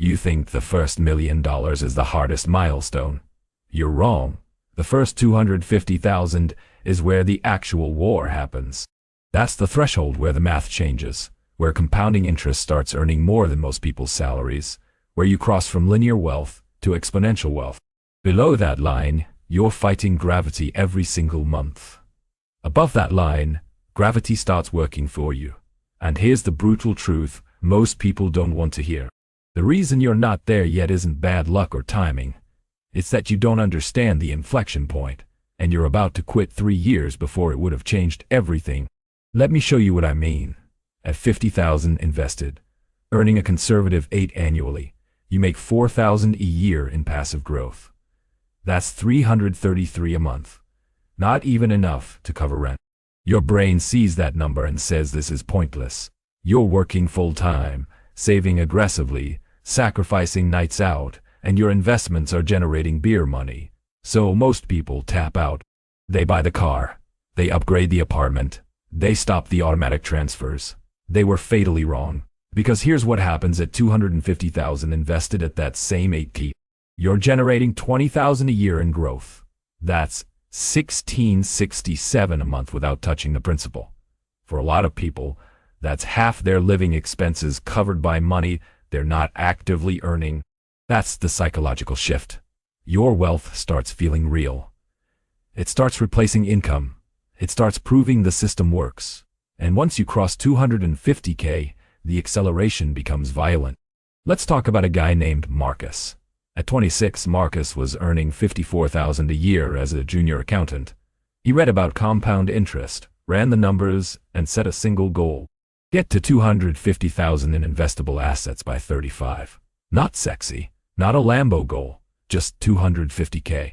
You think the first $1 million is the hardest milestone. You're wrong. The first 250,000 is where the actual war happens. That's the threshold where the math changes, where compounding interest starts earning more than most people's salaries, where you cross from linear wealth to exponential wealth. Below that line, you're fighting gravity every single month. Above that line, gravity starts working for you. And here's the brutal truth most people don't want to hear. The reason you're not there yet isn't bad luck or timing. It's that you don't understand the inflection point, and you're about to quit 3 years before it would have changed everything. Let me show you what I mean. At 50,000 invested, earning a conservative 8 annually, you make 4,000 a year in passive growth. That's 333 a month. Not even enough to cover rent. Your brain sees that number and says this is pointless. You're working full-time, saving aggressively, sacrificing nights out, and your investments are generating beer money. So most people tap out. They buy the car. They upgrade the apartment. They stop the automatic transfers. They were fatally wrong. Because here's what happens at 250,000 invested at that same 8K. You're generating 20,000 a year in growth. That's $1,667 a month without touching the principal. For a lot of people, that's half their living expenses covered by money they're not actively earning. That's the psychological shift. Your wealth starts feeling real. It starts replacing income. It starts proving the system works. And once you cross 250K, the acceleration becomes violent. Let's talk about a guy named Marcus. At 26, Marcus was earning $54,000 a year as a junior accountant. He read about compound interest, ran the numbers, and set a single goal. Get to 250,000 in investable assets by 35. Not sexy, not a Lambo goal, just 250K.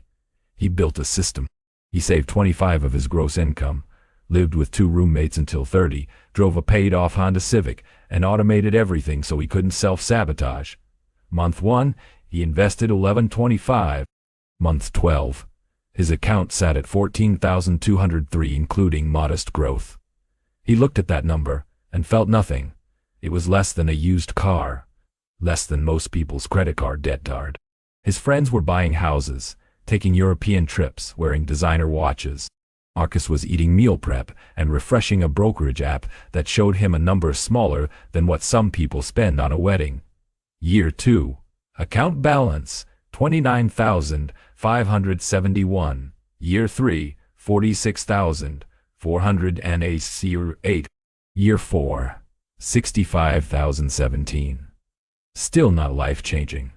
He built a system. He saved 25 of his gross income, lived with 2 roommates until 30, drove a paid-off Honda Civic, and automated everything so he couldn't self-sabotage. Month 1, he invested $11.25. Month 12, his account sat at $14,203 including modest growth. He looked at that number and felt nothing. It was less than a used car, less than most people's credit card debt card. His friends were buying houses, taking European trips, wearing designer watches. Marcus was eating meal prep and refreshing a brokerage app that showed him a number smaller than what some people spend on a wedding. Year 2. Account balance, $29,571. Year 3, $46,408. Year 4, $65,017. Still not life-changing.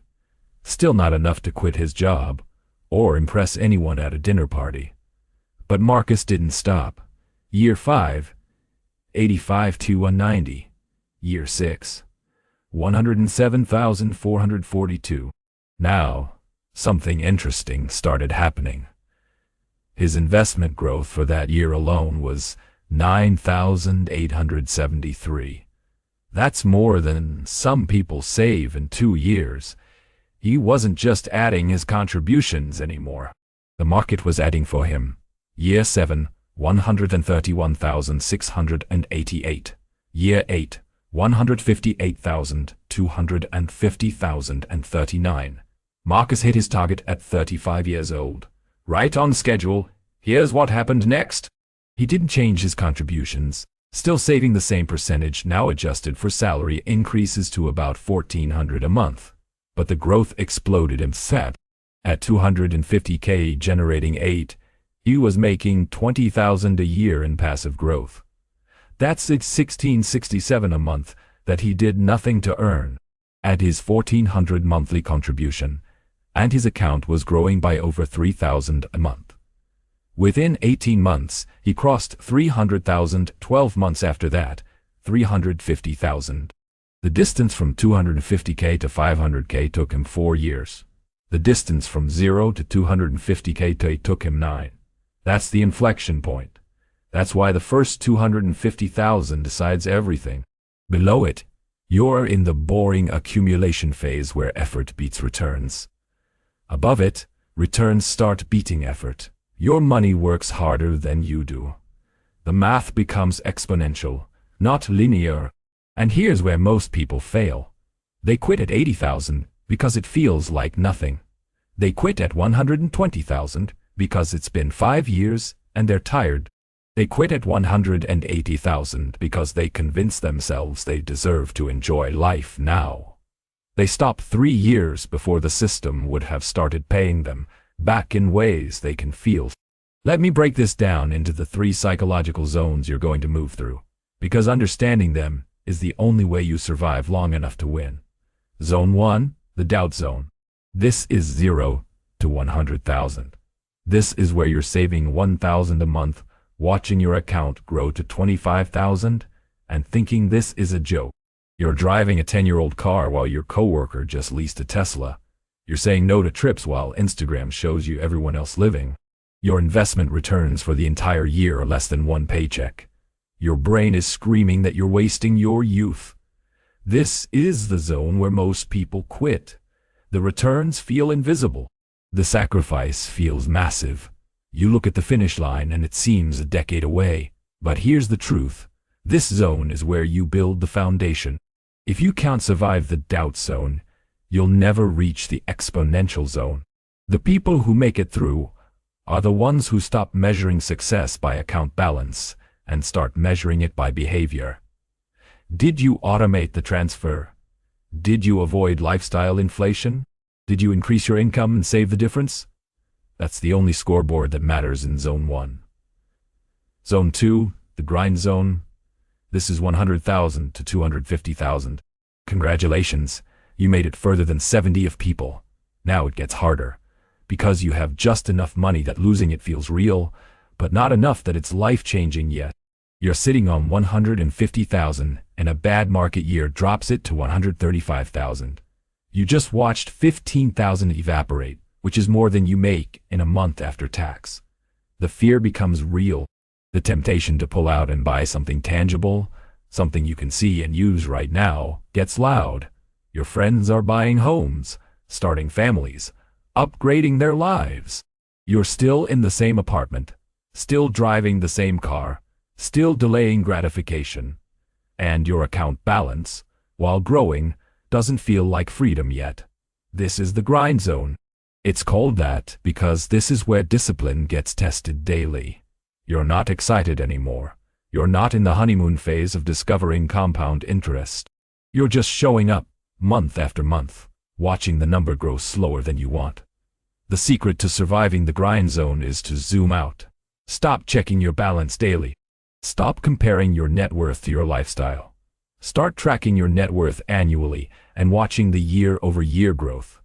Still not enough to quit his job or impress anyone at a dinner party. But Marcus didn't stop. Year 5, $85,190. Year 6, $107,442. Now, something interesting started happening. His investment growth for that year alone was $9,873. That's more than some people save in 2 years. He wasn't just adding his contributions anymore. The market was adding for him. Year 7, $131,688. Year 8, $158,250,039. Marcus hit his target at 35 years old. Right on schedule. Here's what happened next. He didn't change his contributions, still saving the same percentage, now adjusted for salary increases to about $1,400 a month. But the growth exploded instead. At 250K generating 8, he was making $20,000 a year in passive growth. That's $1,667 a month that he did nothing to earn. Add his $1,400 monthly contribution, and his account was growing by over $3,000 a month. Within 18 months, he crossed $300,000. 12 months after that, $350,000. The distance from 250K to 500K took him 4 years. The distance from 0 to 250K took him 9. That's the inflection point. That's why the first 250,000 decides everything. Below it, you're in the boring accumulation phase where effort beats returns. Above it, returns start beating effort. Your money works harder than you do. The math becomes exponential, not linear. And here's where most people fail. They quit at 80,000 because it feels like nothing. They quit at 120,000 because it's been 5 years and they're tired. They quit at 180,000 because they convince themselves they deserve to enjoy life now. They stop 3 years before the system would have started paying them back in ways they can feel. Let me break this down into the 3 psychological zones you're going to move through, because understanding them is the only way you survive long enough to win. Zone 1, the doubt zone. This is 0 to 100,000. This is where you're saving 1,000 a month, watching your account grow to 25,000, and thinking this is a joke. You're driving a 10-year-old car while your coworker just leased a Tesla. You're saying no to trips while Instagram shows you everyone else living. Your investment returns for the entire year are less than 1 paycheck. Your brain is screaming that you're wasting your youth. This is the zone where most people quit. The returns feel invisible. The sacrifice feels massive. You look at the finish line and it seems a decade away. But here's the truth. This zone is where you build the foundation. If you can't survive the doubt zone, you'll never reach the exponential zone. The people who make it through are the ones who stop measuring success by account balance and start measuring it by behavior. Did you automate the transfer? Did you avoid lifestyle inflation? Did you increase your income and save the difference? That's the only scoreboard that matters in Zone 1. Zone 2, the grind zone. This is 100,000 to 250,000. Congratulations, you made it further than 70 of people. Now it gets harder, because you have just enough money that losing it feels real, but not enough that it's life-changing yet. You're sitting on 150,000, and a bad market year drops it to 135,000. You just watched 15,000 evaporate, which is more than you make in a month after tax. The fear becomes real. The temptation to pull out and buy something tangible, something you can see and use right now, gets loud. Your friends are buying homes, starting families, upgrading their lives. You're still in the same apartment, still driving the same car, still delaying gratification. And your account balance, while growing, doesn't feel like freedom yet. This is the grind zone. It's called that because this is where discipline gets tested daily. You're not excited anymore. You're not in the honeymoon phase of discovering compound interest. You're just showing up, month after month, watching the number grow slower than you want. The secret to surviving the grind zone is to zoom out. Stop checking your balance daily. Stop comparing your net worth to your lifestyle. Start tracking your net worth annually and watching the year-over-year growth.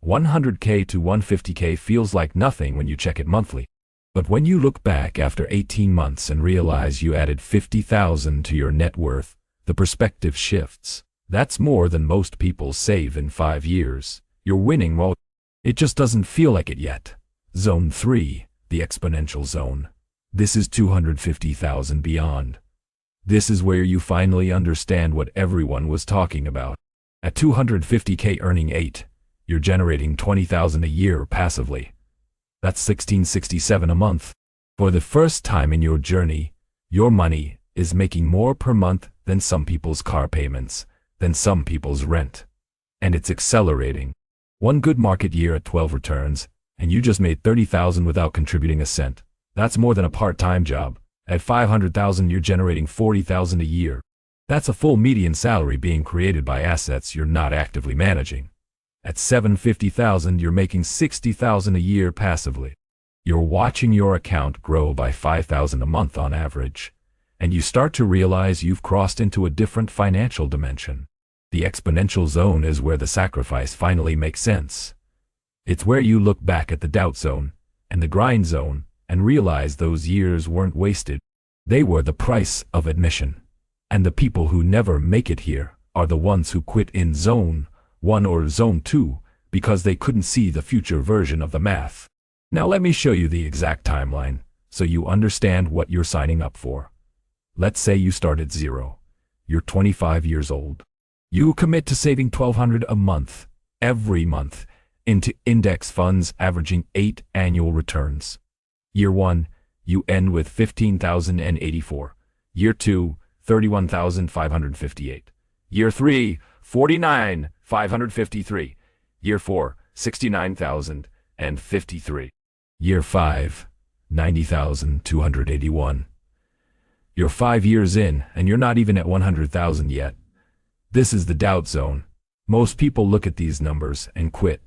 100K to 150K feels like nothing when you check it monthly. But when you look back after 18 months and realize you added 50,000 to your net worth, the perspective shifts. That's more than most people save in 5 years. You're winning, well, it just doesn't feel like it yet. Zone 3, the exponential zone. This is 250,000 beyond. This is where you finally understand what everyone was talking about. At 250K earning 8, you're generating 20,000 a year passively. That's $1,667 a month. For the first time in your journey, your money is making more per month than some people's car payments, than some people's rent. And it's accelerating. One good market year at 12 returns, and you just made 30,000 without contributing a cent. That's more than a part-time job. At 500,000, you're generating 40,000 a year. That's a full median salary being created by assets you're not actively managing. At 750,000, you're making 60,000 a year passively. You're watching your account grow by 5,000 a month on average, and you start to realize you've crossed into a different financial dimension. The exponential zone is where the sacrifice finally makes sense. It's where you look back at the doubt zone and the grind zone and realize those years weren't wasted. They were the price of admission. And the people who never make it here are the ones who quit in Zone 1 or Zone 2 because they couldn't see the future version of the math. Now let me show you the exact timeline so you understand what you're signing up for. Let's say you start at 0. You're 25 years old. You commit to saving $1,200 a month, every month, into index funds averaging 8 annual returns. Year 1, you end with $15,084. Year 2, $31,558. Year 3, 49,553. Year 4, 69,053. Year 5, 90,281. You're 5 years in, and you're not even at 100,000 yet. This is the doubt zone. Most people look at these numbers and quit.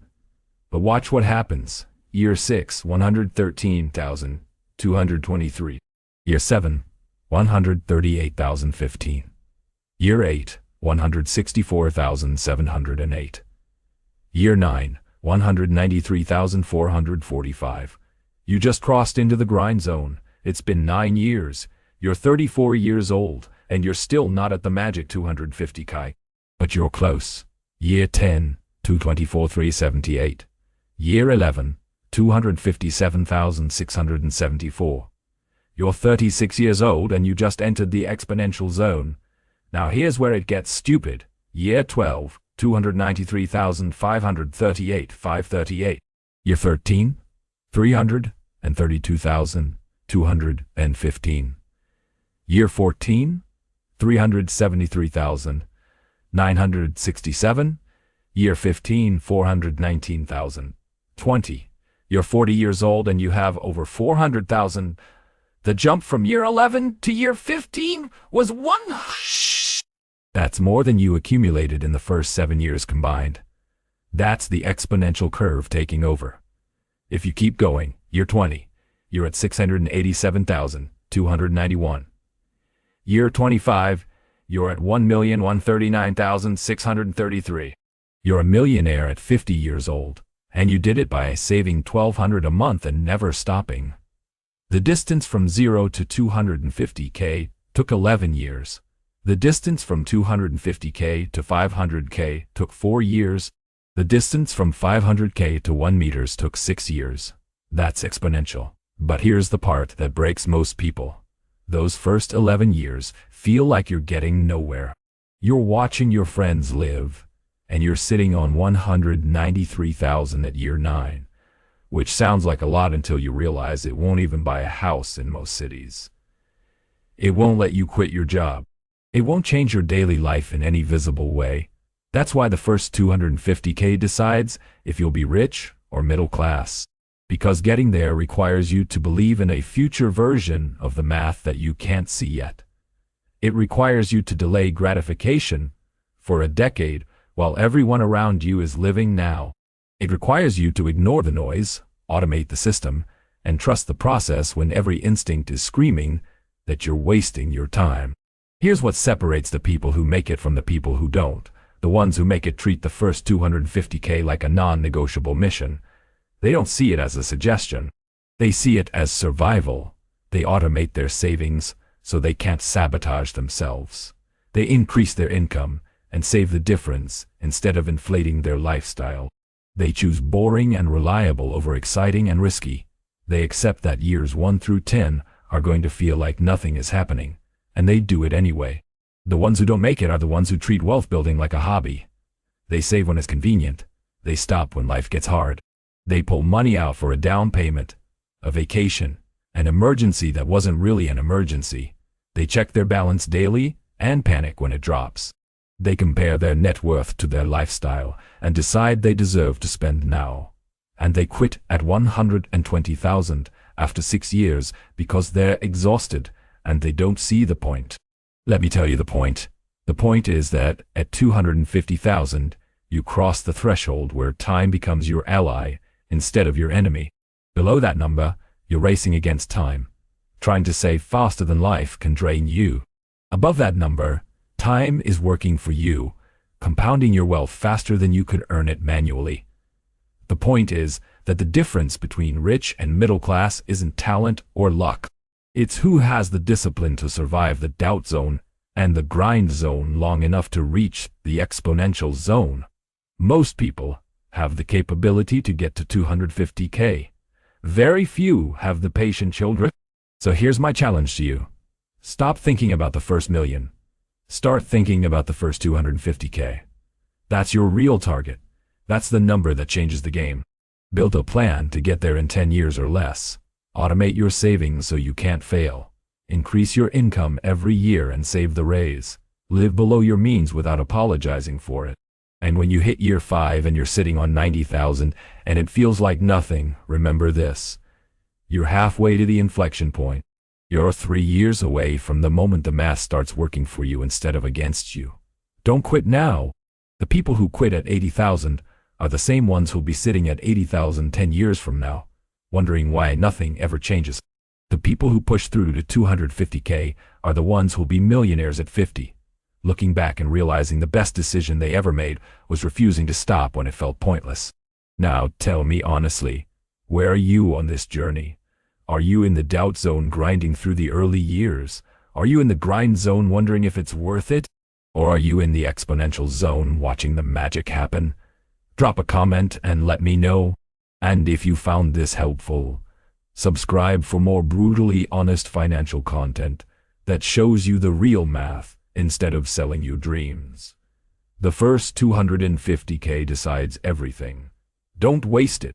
But watch what happens. Year 6, 113,223. Year 7, 138,015. Year 8, 164,708. Year 9, 193,445. You just crossed into the grind zone. It's been 9 years. You're 34 years old, and you're still not at the magic 250K. But you're close. Year 10, 224,378. Year 11, 257,674. You're 36 years old, and you just entered the exponential zone. Now here's where it gets stupid. Year 12, 293,538, 538. Year 13, 332,215. Year 14, 373,967. Year 15, 419,020. You're 40 years old and you have over 400,000. The jump from year 11 to year 15 was one. That's more than you accumulated in the first 7 years combined. That's the exponential curve taking over. If you keep going, year 20, you're at 687,291. Year 25, you're at 1,139,633. You're a millionaire at 50 years old, and you did it by saving $1,200 a month and never stopping. The distance from 0 to 250K took 11 years. The distance from 250K to 500K took 4 years. The distance from 500K to 1 meters took 6 years. That's exponential. But here's the part that breaks most people. Those first 11 years feel like you're getting nowhere. You're watching your friends live, and you're sitting on 193,000 at year 9, which sounds like a lot until you realize it won't even buy a house in most cities. It won't let you quit your job. It won't change your daily life in any visible way. That's why the first 250K decides if you'll be rich or middle class. Because getting there requires you to believe in a future version of the math that you can't see yet. It requires you to delay gratification for a decade while everyone around you is living now. It requires you to ignore the noise, automate the system, and trust the process when every instinct is screaming that you're wasting your time. Here's what separates the people who make it from the people who don't. The ones who make it treat the first 250K like a non-negotiable mission. They don't see it as a suggestion. They see it as survival. They automate their savings so they can't sabotage themselves. They increase their income and save the difference instead of inflating their lifestyle. They choose boring and reliable over exciting and risky. They accept that years 1 through 10 are going to feel like nothing is happening, and they do it anyway. The ones who don't make it are the ones who treat wealth building like a hobby. They save when it's convenient. They stop when life gets hard. They pull money out for a down payment, a vacation, an emergency that wasn't really an emergency. They check their balance daily and panic when it drops. They compare their net worth to their lifestyle and decide they deserve to spend now. And they quit at 120,000 after 6 years because they're exhausted and they don't see the point. Let me tell you the point. The point is that at 250,000, you cross the threshold where time becomes your ally instead of your enemy. Below that number, you're racing against time. Trying to save faster than life can drain you. Above that number, time is working for you, compounding your wealth faster than you could earn it manually. The point is that the difference between rich and middle class isn't talent or luck. It's who has the discipline to survive the doubt zone and the grind zone long enough to reach the exponential zone. Most people have the capability to get to 250K. Very few have the patient children. So here's my challenge to you. Stop thinking about the first million. Start thinking about the first 250K. That's your real target. That's the number that changes the game. Build a plan to get there in 10 years or less. Automate your savings so you can't fail. Increase your income every year and save the raise. Live below your means without apologizing for it. And when you hit year 5 and you're sitting on 90,000 and it feels like nothing, remember this. You're halfway to the inflection point. You're 3 years away from the moment the math starts working for you instead of against you. Don't quit now. The people who quit at 80,000 are the same ones who'll be sitting at 80,000 10 years from now, wondering why nothing ever changes. The people who push through to 250K are the ones who'll be millionaires at 50, looking back and realizing the best decision they ever made was refusing to stop when it felt pointless. Now tell me honestly, where are you on this journey? Are you in the doubt zone grinding through the early years? Are you in the grind zone wondering if it's worth it? Or are you in the exponential zone watching the magic happen? Drop a comment and let me know. And if you found this helpful, subscribe for more brutally honest financial content that shows you the real math instead of selling you dreams. The first 250K decides everything. Don't waste it.